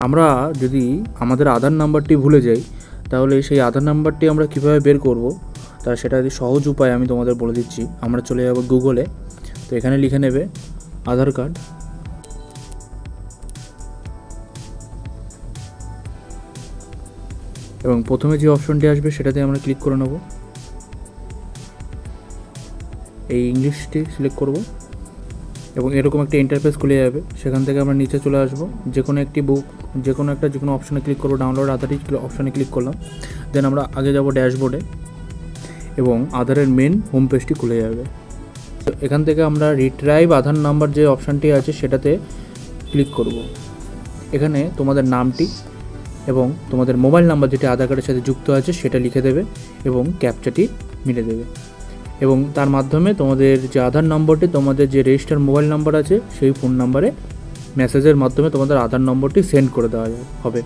আমরা যদি আমাদের আধার নাম্বারটি ভুলে যাই তাহলে সেই আধার নাম্বারটি আমরা কীভাবে বের করব তার সেটা সহজ উপায় আমি তোমাদের বলে দিচ্ছি। আমরা চলে যাব গুগলে, তো এখানে লিখে নেবে আধার কার্ড, এবং প্রথমে যে অপশনটি আসবে সেটাতে আমরা ক্লিক করে নেব। এই ইংলিশটি সিলেক্ট করব এবং এরকম একটা ইন্টারফেস খুলে যাবে। সেখান থেকে আমরা নিচে চলে আসব, যে কোনো অপশনে ক্লিক করব, ডাউনলোড আধারটি অপশনে ক্লিক করলাম। দেন আমরা আগে যাব ড্যাশবোর্ডে এবং আধারের মেন হোম পেজটি খুলে যাবে। তো এখান থেকে আমরা রিট্রাইভ আধার নাম্বার যে অপশানটি আছে সেটাতে ক্লিক করব। এখানে তোমাদের নামটি এবং তোমাদের মোবাইল নাম্বার যেটি আধার কার্ডের সাথে যুক্ত আছে সেটা লিখে দেবে এবং ক্যাপচাটি মিলে দেবে, এবং তার মাধ্যমে তোমাদের যে আধার নম্বরটি, তোমাদের যে রেজিস্টার মোবাইল নাম্বার আছে সেই ফোন নাম্বারে মেসেজের মাধ্যমে তোমাদের আধার নম্বরটি সেন্ড করে দেওয়া হবে।